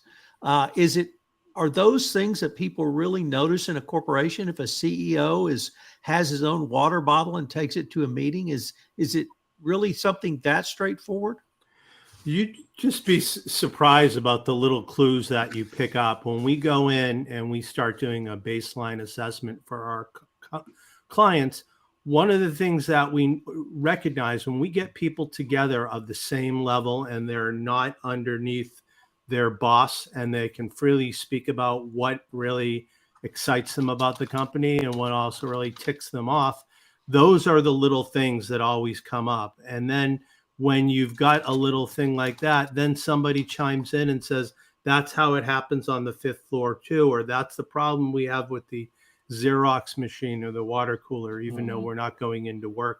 Speaker 2: Are those things that people really notice in a corporation? If a CEO has his own water bottle and takes it to a meeting, is it really something that straightforward?
Speaker 5: You'd just be surprised about the little clues that you pick up when we go in and we start doing a baseline assessment for our clients. One of the things that we recognize when we get people together of the same level and they're not underneath their boss and they can freely speak about what really excites them about the company and what also really ticks them off, those are the little things that always come up. And then when you've got a little thing like that, then somebody chimes in and says, that's how it happens on the 5th floor too, or that's the problem we have with the Xerox machine or the water cooler, even though we're not going into work.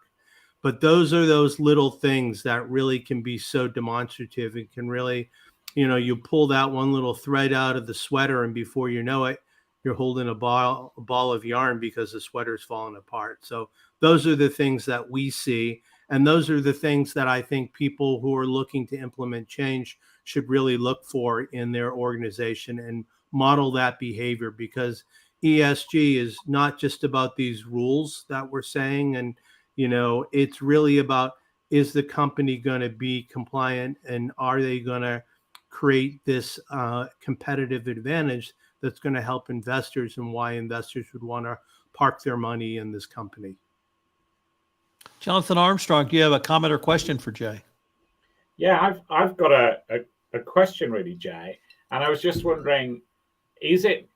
Speaker 5: But those are those little things that really can be so demonstrative and can really, you pull that one little thread out of the sweater and before you know it, you're holding a ball of yarn because the sweater's falling apart. So those are the things that we see. And those are the things that I think people who are looking to implement change should really look for in their organization and model that behavior, because ESG is not just about these rules that we're saying. And, it's really about, is the company going to be compliant and are they going to create this competitive advantage that's going to help investors, and why investors would want to park their money in this company.
Speaker 2: Jonathan Armstrong, do you have a comment or question for Jay?
Speaker 1: Yeah, I've got a question really, Jay, and I was just wondering, is it?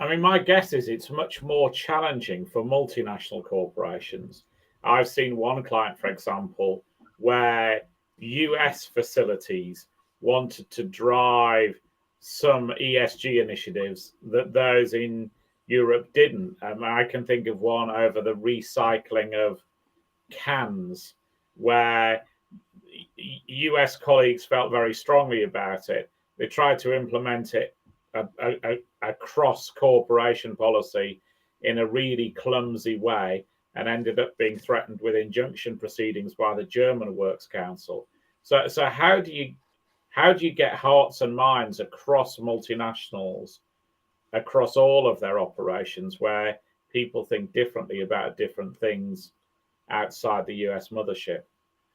Speaker 1: I mean, my guess is it's much more challenging for multinational corporations. I've seen one client, for example, where US facilities wanted to drive some ESG initiatives that those in Europe didn't. I can think of one over the recycling of cans, where US colleagues felt very strongly about it. They tried to implement it, a cross-corporation policy, in a really clumsy way, and ended up being threatened with injunction proceedings by the German Works Council. So how do you get hearts and minds across multinationals, across all of their operations, where people think differently about different things outside the US mothership?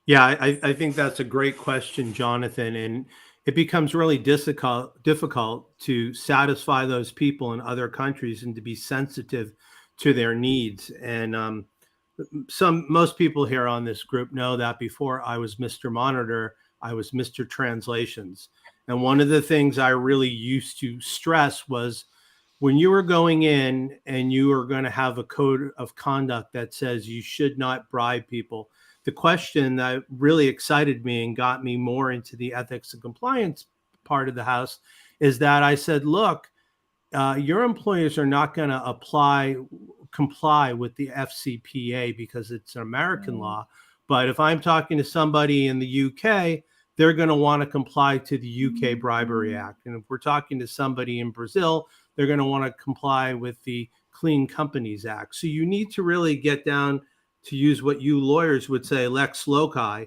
Speaker 5: Yeah, I think that's a great question, Jonathan. And it becomes really difficult to satisfy those people in other countries and to be sensitive to their needs. And most people here on this group know that before I was Mr. Monitor, I was Mr. Translations. And one of the things I really used to stress was, when you were going in and you were going to have a code of conduct that says you should not bribe people, the question that really excited me and got me more into the ethics and compliance part of the house is that I said, look, your employers are not going to comply with the FCPA because it's an American law. But if I'm talking to somebody in the UK, they're going to want to comply to the UK Bribery Act. And if we're talking to somebody in Brazil, they're going to want to comply with the Clean Companies Act. So you need to really get down to use what you lawyers would say, lex loci,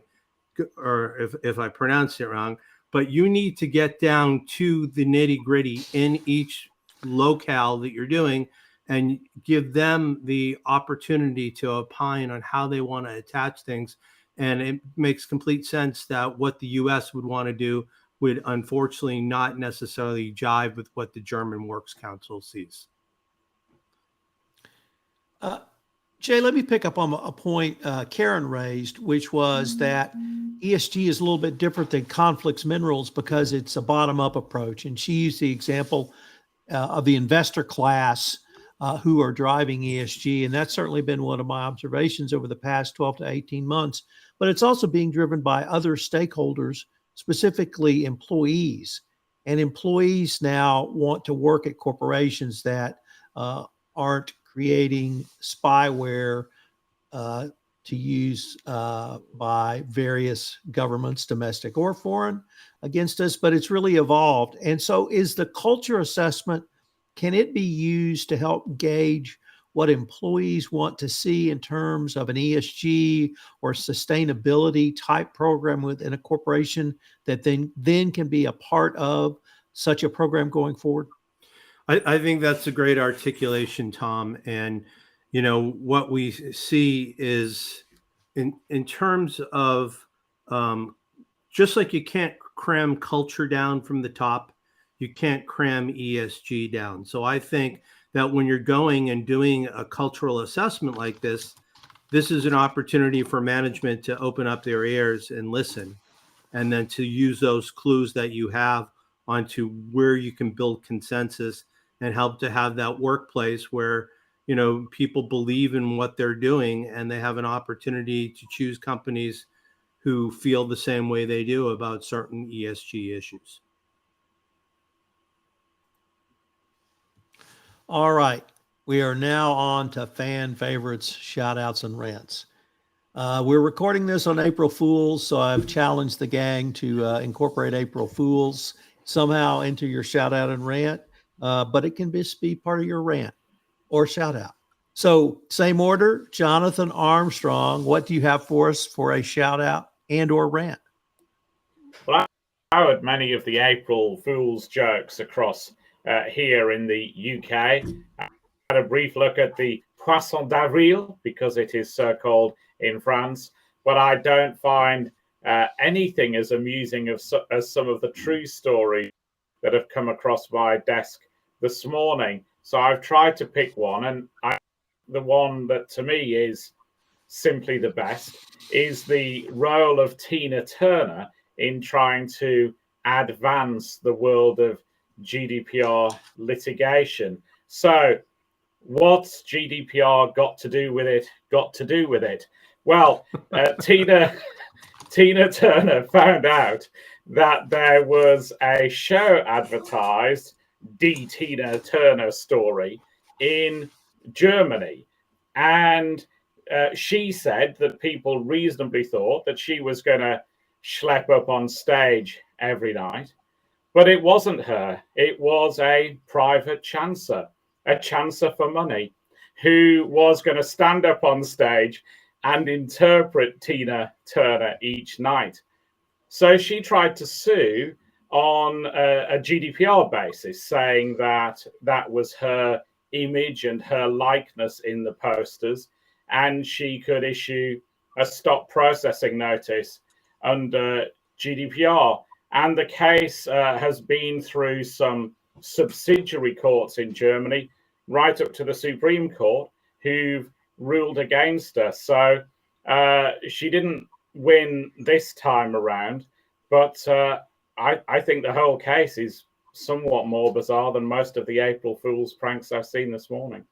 Speaker 5: or if I pronounce it wrong, but you need to get down to the nitty gritty in each locale that you're doing and give them the opportunity to opine on how they want to attach things. And it makes complete sense that what the US would want to do would unfortunately not necessarily jive with what the German Works Council sees.
Speaker 2: Jay, let me pick up on a point Karen raised, which was that ESG is a little bit different than conflicts minerals because it's a bottom-up approach. And she used the example of the investor class who are driving ESG. And that's certainly been one of my observations over the past 12 to 18 months. But it's also being driven by other stakeholders, specifically employees. And employees now want to work at corporations that aren't creating spyware to use by various governments, domestic or foreign, against us, but it's really evolved. And so is the culture assessment, can it be used to help gauge what employees want to see in terms of an ESG or sustainability type program within a corporation that then can be a part of such a program going forward?
Speaker 5: I think that's a great articulation, Tom. And, you know, what we see is in terms of just like you can't cram culture down from the top, you can't cram ESG down. So I think that when you're going and doing a cultural assessment like this is an opportunity for management to open up their ears and listen, and then to use those clues that you have onto where you can build consensus and help to have that workplace where, you know, people believe in what they're doing and they have an opportunity to choose companies who feel the same way they do about certain ESG issues.
Speaker 2: All right. We are now on to fan favorites, shout outs, and rants. We're recording this on April Fools, so I've challenged the gang to incorporate April Fools somehow into your shout out and rant, but it can just be part of your rant or shout out. So same order, Jonathan Armstrong, what do you have for us for a shout out and or rant?
Speaker 1: Well, I heard many of the April Fool's jokes across here in the UK. I had a brief look at the Poisson d'Avril because it is so called in France, but I don't find anything as amusing as some of the true stories that have come across my desk this morning. So I've tried to pick one, and the one that to me is simply the best is the role of Tina Turner in trying to advance the world of GDPR litigation. So what's GDPR got to do with it? Well, Tina Turner found out that there was a show advertised, Die Tina Turner Story, in Germany. And she said that people reasonably thought that she was going to schlep up on stage every night. But it wasn't her. It was a private chancer, a chancer for money, who was going to stand up on stage and interpret Tina Turner each night. So she tried to sue on a GDPR basis, saying that that was her image and her likeness in the posters, and she could issue a stop processing notice under GDPR. And the case has been through some subsidiary courts in Germany, right up to the Supreme Court, who've ruled against her. So she didn't win this time around, but I think the whole case is somewhat more bizarre than most of the April Fool's pranks I've seen this morning.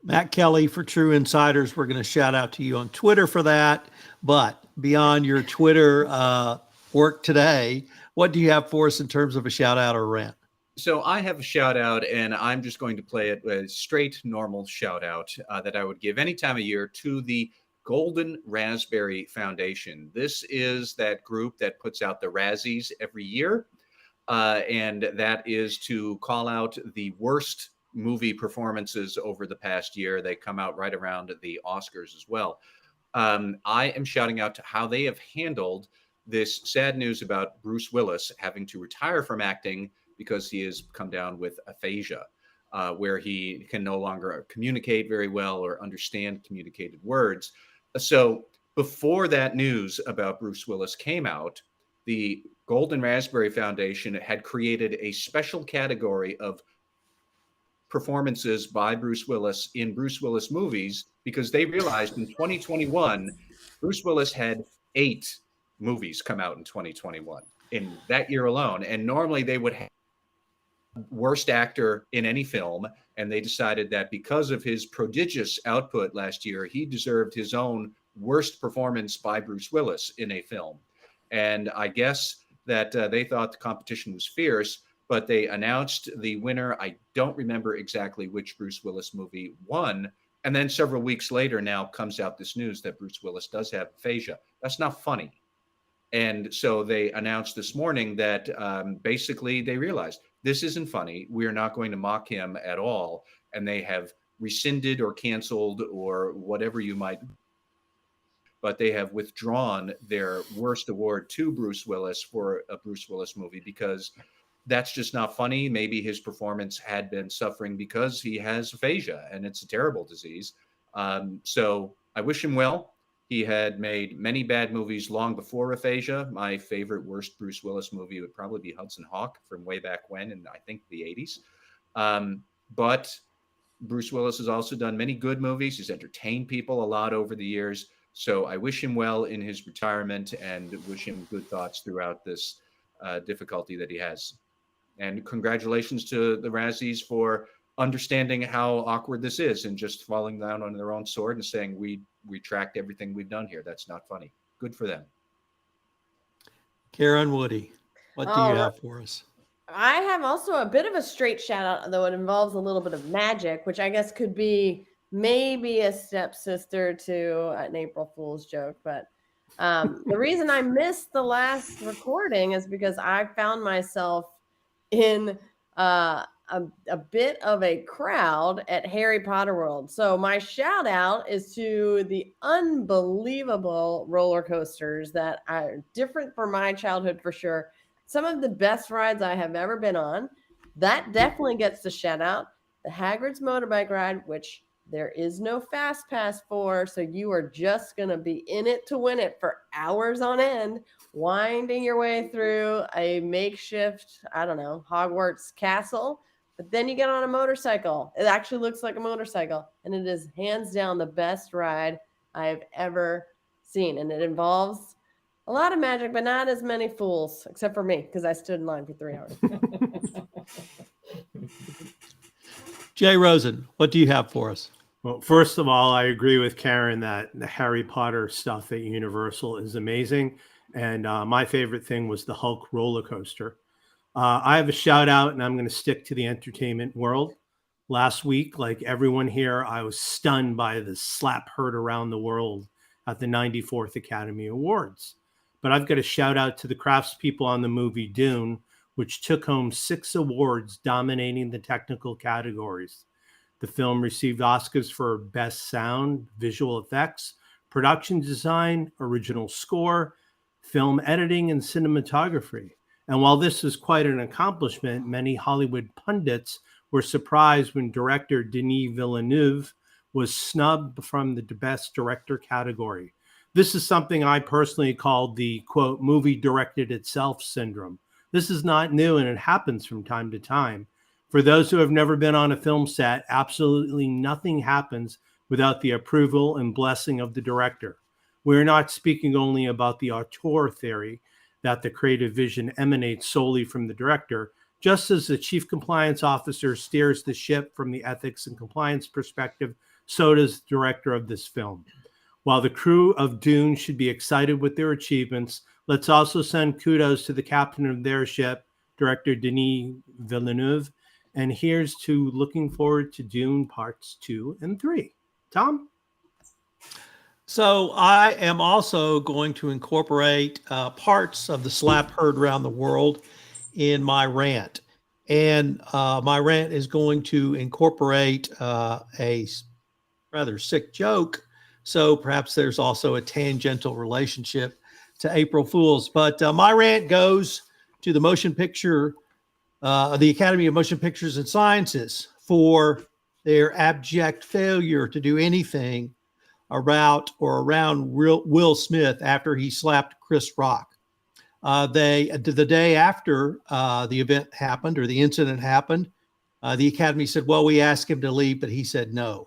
Speaker 2: Matt Kelly for True Insiders. We're going to shout out to you on Twitter for that. But beyond your Twitter work today, what do you have for us in terms of a shout out or rant?
Speaker 3: So I have a shout out, and I'm just going to play it a straight, normal shout out that I would give any time of year to the Golden Raspberry Foundation. This is that group that puts out the Razzies every year, and that is to call out the worst movie performances over the past year. They come out right around the Oscars as well. I am shouting out to how they have handled this sad news about Bruce Willis having to retire from acting because he has come down with aphasia, where he can no longer communicate very well or understand communicated words. So before that news about Bruce Willis came out, the Golden Raspberry Foundation had created a special category of performances by Bruce Willis in Bruce Willis movies, because they realized in 2021, Bruce Willis had 8 movies come out in 2021 in that year alone. And normally they would have worst actor in any film, and they decided that because of his prodigious output last year, he deserved his own worst performance by Bruce Willis in a film. And I guess that they thought the competition was fierce, but they announced the winner. I don't remember exactly which Bruce Willis movie won. And then several weeks later now comes out this news that Bruce Willis does have aphasia. That's not funny. And so they announced this morning that basically they realized this isn't funny. We are not going to mock him at all. And they have rescinded or canceled or whatever you might, but they have withdrawn their worst award to Bruce Willis for a Bruce Willis movie because that's just not funny. Maybe his performance had been suffering because he has aphasia, and it's a terrible disease. So I wish him well. He had made many bad movies long before aphasia. My favorite worst Bruce Willis movie would probably be Hudson Hawk from way back when, in I think the 80s. But Bruce Willis has also done many good movies. He's entertained people a lot over the years. So I wish him well in his retirement and wish him good thoughts throughout this difficulty that he has. And congratulations to the Razzies for understanding how awkward this is and just falling down on their own sword and saying, we retract everything we've done here. That's not funny. Good for them.
Speaker 2: Karen Woody, what do you have for us?
Speaker 4: I have also a bit of a straight shout out, though it involves a little bit of magic, which I guess could be maybe a stepsister to an April Fool's joke. But the reason I missed the last recording is because I found myself in a bit of a crowd at Harry Potter World. So my shout out is to the unbelievable roller coasters that are different from my childhood for sure. Some of the best rides I have ever been on. That definitely gets the shout out. The Hagrid's motorbike ride, which There is no fast pass for, so you are just going to be in it to win it for hours on end, winding your way through a makeshift, I don't know, Hogwarts castle. But then you get on a motorcycle. It actually looks like a motorcycle, and it is hands down the best ride I've ever seen. And it involves a lot of magic, but not as many fools, except for me, because I stood in line for 3 hours.
Speaker 2: Jay Rosen, what do you have for us?
Speaker 5: Well, first of all, I agree with Karen that the Harry Potter stuff at Universal is amazing. And my favorite thing was the Hulk roller coaster. I have a shout out, and I'm going to stick to the entertainment world. Last week, like everyone here, I was stunned by the slap heard around the world at the 94th Academy Awards. But I've got a shout out to the craftspeople on the movie Dune, which took home 6 awards dominating the technical categories. The film received Oscars for Best Sound, Visual Effects, Production Design, Original Score, Film Editing, and Cinematography. And while this is quite an accomplishment, many Hollywood pundits were surprised when director Denis Villeneuve was snubbed from the Best Director category. This is something I personally called the, quote, movie directed itself syndrome. This is not new, and it happens from time to time. For those who have never been on a film set, absolutely nothing happens without the approval and blessing of the director. We're not speaking only about the auteur theory that the creative vision emanates solely from the director. Just as the chief compliance officer steers the ship from the ethics and compliance perspective, so does the director of this film. While the crew of Dune should be excited with their achievements, let's also send kudos to the captain of their ship, director Denis Villeneuve. And here's to looking forward to Dune Parts 2 and 3. Tom?
Speaker 2: So I am also going to incorporate parts of the slap heard around the world in my rant. And my rant is going to incorporate a rather sick joke. So perhaps there's also a tangential relationship to April Fools. But my rant goes to the motion picture, the Academy of Motion Pictures and Sciences, for their abject failure to do anything around Will Smith after he slapped Chris Rock. The day after the event happened, or the incident happened, the Academy said, well, we asked him to leave, but he said no.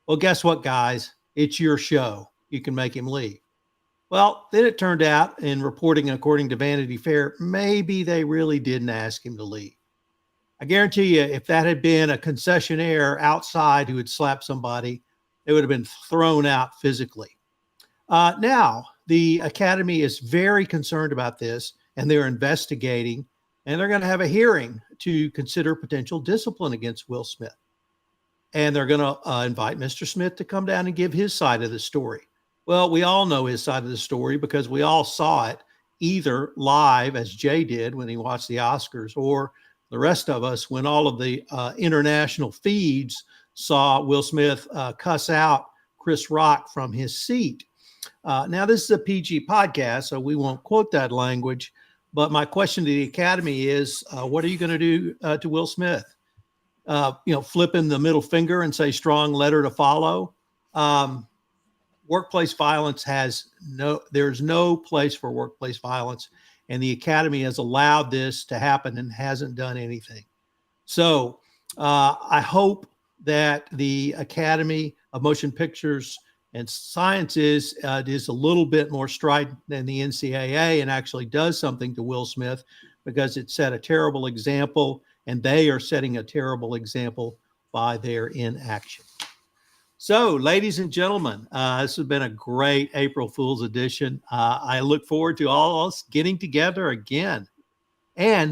Speaker 2: Well, guess what, guys? It's your show. You can make him leave. Well, then it turned out, in reporting according to Vanity Fair, maybe they really didn't ask him to leave. I guarantee you, if that had been a concessionaire outside who had slapped somebody, they would have been thrown out physically. Now, the Academy is very concerned about this, and they're investigating, and they're going to have a hearing to consider potential discipline against Will Smith. And they're going to invite Mr. Smith to come down and give his side of the story. Well, we all know his side of the story because we all saw it either live, as Jay did when he watched the Oscars, or the rest of us when all of the international feeds saw Will Smith cuss out Chris Rock from his seat. Now, this is a PG podcast, so we won't quote that language. But my question to the Academy is, what are you going to do to Will Smith? Flip him the middle finger and say strong letter to follow. Workplace violence there's no place for workplace violence. And the Academy has allowed this to happen and hasn't done anything. So I hope that the Academy of Motion Pictures and Sciences is a little bit more strident than the NCAA and actually does something to Will Smith, because it set a terrible example, and they are setting a terrible example by their inaction. So, ladies and gentlemen, this has been a great April Fool's edition. I look forward to all us getting together again. And